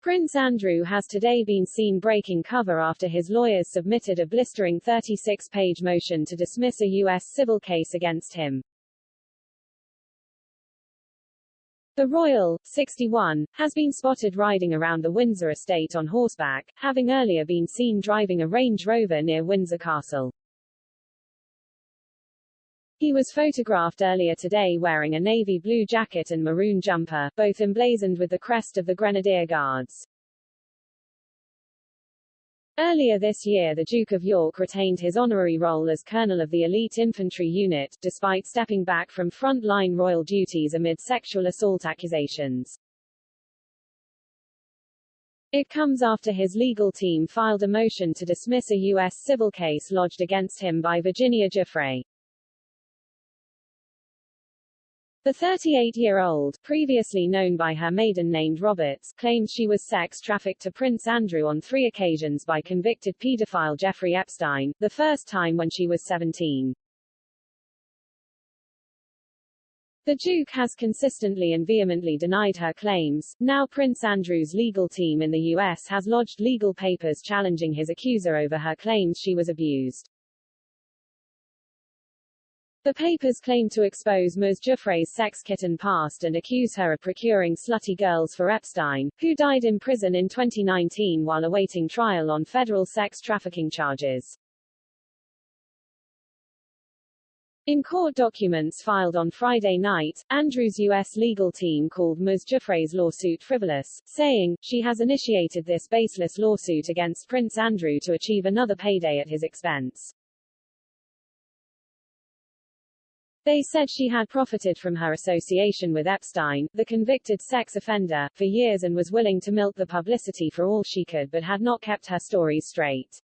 Prince Andrew has today been seen breaking cover after his lawyers submitted a blistering 36-page motion to dismiss a U.S. civil case against him. The royal, 61, has been spotted riding around the Windsor estate on horseback, having earlier been seen driving a Range Rover near Windsor Castle. He was photographed earlier today wearing a navy blue jacket and maroon jumper, both emblazoned with the crest of the Grenadier Guards. Earlier this year the Duke of York retained his honorary role as colonel of the elite infantry unit, despite stepping back from front-line royal duties amid sexual assault accusations. It comes after his legal team filed a motion to dismiss a U.S. civil case lodged against him by Virginia Giuffre. The 38-year-old, previously known by her maiden name Roberts, claimed she was sex trafficked to Prince Andrew on 3 occasions by convicted pedophile Jeffrey Epstein, the first time when she was 17. The Duke has consistently and vehemently denied her claims. Now Prince Andrew's legal team in the U.S. has lodged legal papers challenging his accuser over her claims she was abused. The papers claim to expose Ms. Giuffre's sex kitten past and accuse her of procuring slutty girls for Epstein, who died in prison in 2019 while awaiting trial on federal sex trafficking charges. In court documents filed on Friday night, Andrew's U.S. legal team called Ms. Giuffre's lawsuit frivolous, saying, she has initiated this baseless lawsuit against Prince Andrew to achieve another payday at his expense. They said she had profited from her association with Epstein, the convicted sex offender, for years and was willing to milk the publicity for all she could but had not kept her stories straight.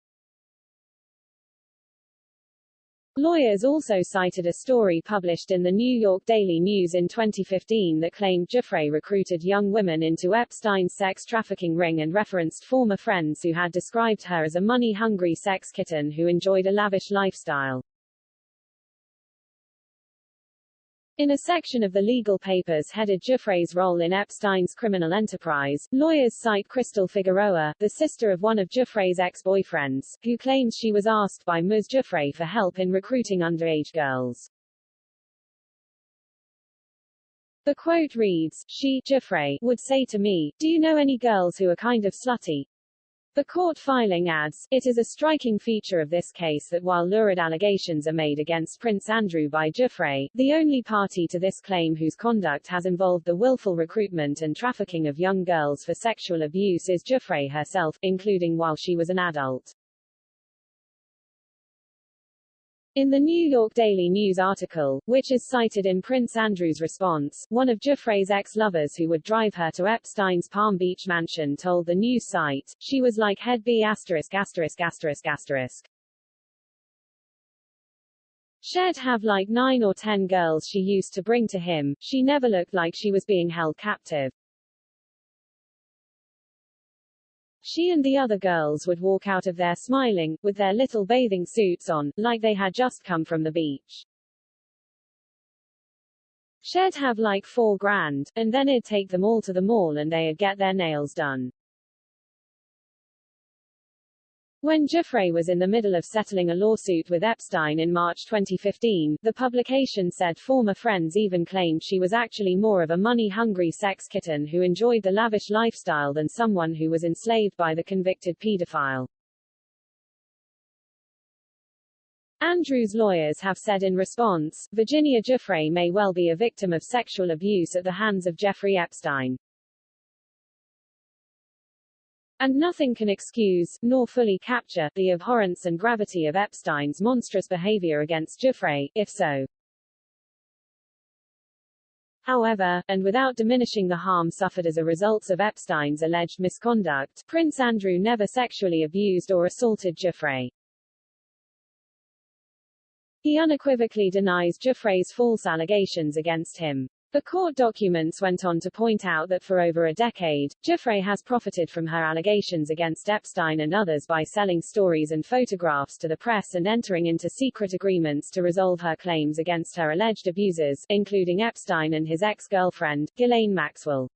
Lawyers also cited a story published in the New York Daily News in 2015 that claimed Giuffre recruited young women into Epstein's sex trafficking ring and referenced former friends who had described her as a money-hungry sex kitten who enjoyed a lavish lifestyle. In a section of the legal papers headed Giuffre's role in Epstein's criminal enterprise, lawyers cite Crystal Figueroa, the sister of one of Giuffre's ex-boyfriends, who claims she was asked by Ms. Giuffre for help in recruiting underage girls. The quote reads, she, Giuffre, would say to me, do you know any girls who are kind of slutty? The court filing adds, it is a striking feature of this case that while lurid allegations are made against Prince Andrew by Giuffre, the only party to this claim whose conduct has involved the willful recruitment and trafficking of young girls for sexual abuse is Giuffre herself, including while she was an adult. In the New York Daily News article, which is cited in Prince Andrew's response, one of Giuffre's ex-lovers who would drive her to Epstein's Palm Beach mansion told the news site, she was like head B***********. She'd have like 9 or 10 girls she used to bring to him, she never looked like she was being held captive. She and the other girls would walk out of there smiling, with their little bathing suits on, like they had just come from the beach. She'd have like $4,000, and then it'd take them all to the mall and they'd get their nails done. When Giuffre was in the middle of settling a lawsuit with Epstein in March 2015, the publication said former friends even claimed she was actually more of a money-hungry sex kitten who enjoyed the lavish lifestyle than someone who was enslaved by the convicted pedophile. Andrew's lawyers have said in response, Virginia Giuffre may well be a victim of sexual abuse at the hands of Jeffrey Epstein. And nothing can excuse, nor fully capture, the abhorrence and gravity of Epstein's monstrous behavior against Giuffre, if so. However, and without diminishing the harm suffered as a result of Epstein's alleged misconduct, Prince Andrew never sexually abused or assaulted Giuffre. He unequivocally denies Giuffre's false allegations against him. The court documents went on to point out that for over a decade, Giuffre has profited from her allegations against Epstein and others by selling stories and photographs to the press and entering into secret agreements to resolve her claims against her alleged abusers, including Epstein and his ex-girlfriend, Ghislaine Maxwell.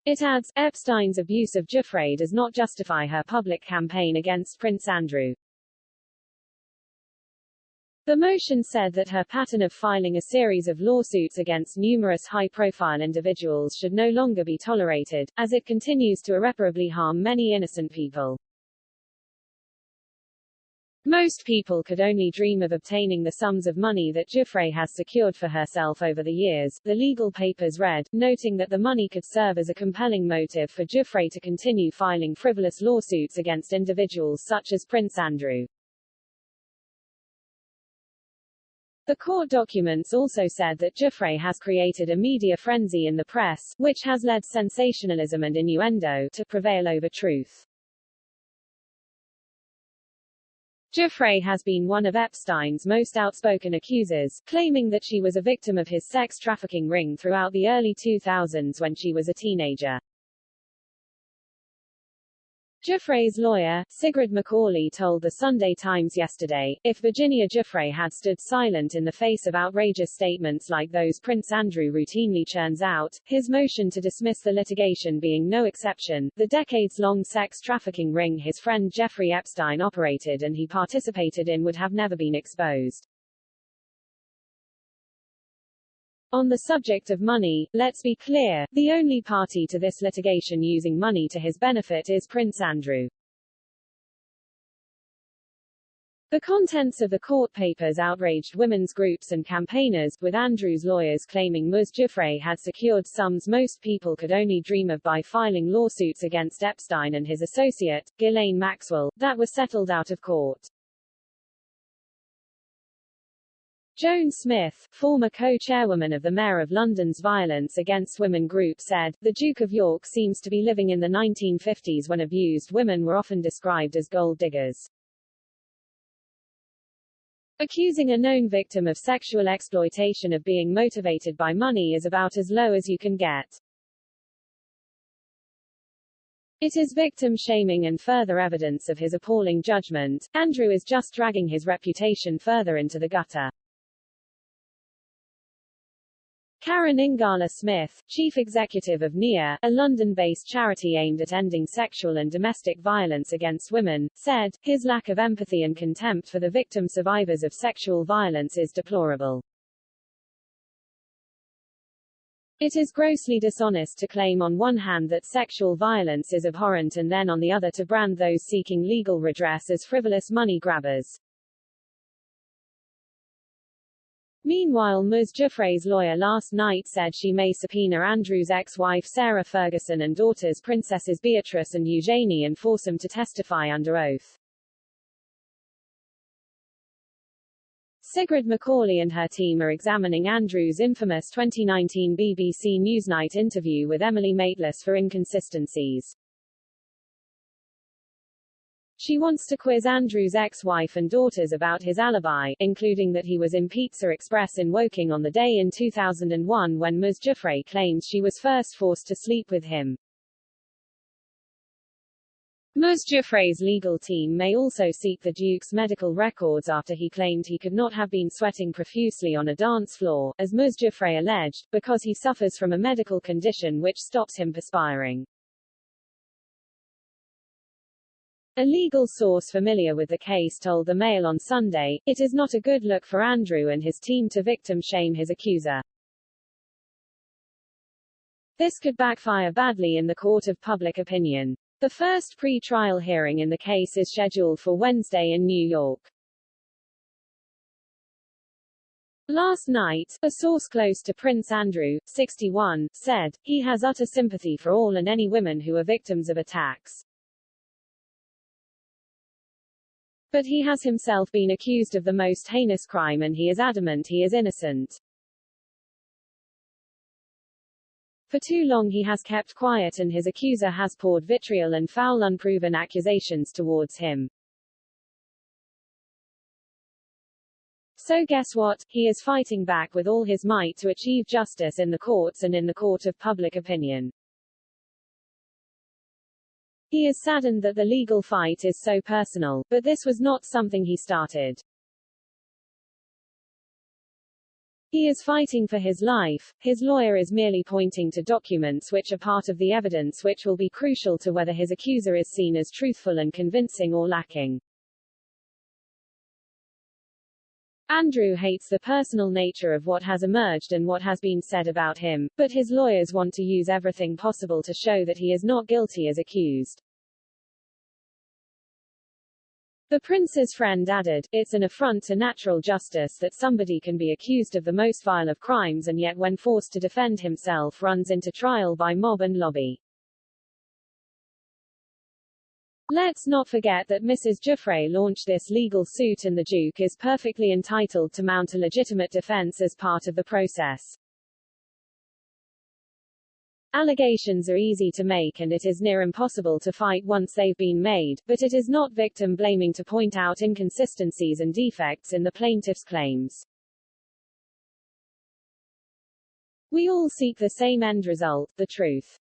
It adds, Epstein's abuse of Giuffre does not justify her public campaign against Prince Andrew. The motion said that her pattern of filing a series of lawsuits against numerous high-profile individuals should no longer be tolerated, as it continues to irreparably harm many innocent people. Most people could only dream of obtaining the sums of money that Giuffre has secured for herself over the years, the legal papers read, noting that the money could serve as a compelling motive for Giuffre to continue filing frivolous lawsuits against individuals such as Prince Andrew. The court documents also said that Giuffre has created a media frenzy in the press, which has led sensationalism and innuendo to prevail over truth. Giuffre has been one of Epstein's most outspoken accusers, claiming that she was a victim of his sex trafficking ring throughout the early 2000s when she was a teenager. Giuffre's lawyer, Sigrid McCauley, told the Sunday Times yesterday, if Virginia Giuffre had stood silent in the face of outrageous statements like those Prince Andrew routinely churns out, his motion to dismiss the litigation being no exception, the decades-long sex trafficking ring his friend Jeffrey Epstein operated and he participated in would have never been exposed. On the subject of money, let's be clear, the only party to this litigation using money to his benefit is Prince Andrew. The contents of the court papers outraged women's groups and campaigners, with Andrew's lawyers claiming Ms. Giuffre had secured sums most people could only dream of by filing lawsuits against Epstein and his associate, Ghislaine Maxwell, that were settled out of court. Joan Smith, former co-chairwoman of the Mayor of London's Violence Against Women group, said, the Duke of York seems to be living in the 1950s when abused women were often described as gold diggers. Accusing a known victim of sexual exploitation of being motivated by money is about as low as you can get. It is victim shaming and further evidence of his appalling judgment. Andrew is just dragging his reputation further into the gutter. Karen Ingala Smith, chief executive of NIA, a London-based charity aimed at ending sexual and domestic violence against women, said, his lack of empathy and contempt for the victim survivors of sexual violence is deplorable. It is grossly dishonest to claim on one hand that sexual violence is abhorrent and then on the other to brand those seeking legal redress as frivolous money grabbers. Meanwhile, Ms. Giuffre's lawyer last night said she may subpoena Andrew's ex-wife Sarah Ferguson and daughters Princesses Beatrice and Eugenie and force them to testify under oath. Sigrid McCauley and her team are examining Andrew's infamous 2019 BBC Newsnight interview with Emily Maitlis for inconsistencies. She wants to quiz Andrew's ex-wife and daughters about his alibi, including that he was in Pizza Express in Woking on the day in 2001 when Ms. Giuffre claims she was first forced to sleep with him. Ms. Giuffre's legal team may also seek the Duke's medical records after he claimed he could not have been sweating profusely on a dance floor, as Ms. Giuffre alleged, because he suffers from a medical condition which stops him perspiring. A legal source familiar with the case told the Mail on Sunday, it is not a good look for Andrew and his team to victim shame his accuser. This could backfire badly in the court of public opinion. The first pre-trial hearing in the case is scheduled for Wednesday in New York. Last night, a source close to Prince Andrew, 61, said, he has utter sympathy for all and any women who are victims of attacks. But he has himself been accused of the most heinous crime and he is adamant he is innocent. For too long he has kept quiet and his accuser has poured vitriol and foul unproven accusations towards him. So guess what? He is fighting back with all his might to achieve justice in the courts and in the court of public opinion. He is saddened that the legal fight is so personal, but this was not something he started. He is fighting for his life. His lawyer is merely pointing to documents which are part of the evidence which will be crucial to whether his accuser is seen as truthful and convincing or lacking. Andrew hates the personal nature of what has emerged and what has been said about him, but his lawyers want to use everything possible to show that he is not guilty as accused. The prince's friend added, "It's an affront to natural justice that somebody can be accused of the most vile of crimes and yet when forced to defend himself runs into trial by mob and lobby." Let's not forget that Mrs. Giuffre launched this legal suit and the Duke is perfectly entitled to mount a legitimate defense as part of the process. Allegations are easy to make and it is near impossible to fight once they've been made, but it is not victim blaming to point out inconsistencies and defects in the plaintiff's claims. We all seek the same end result, the truth.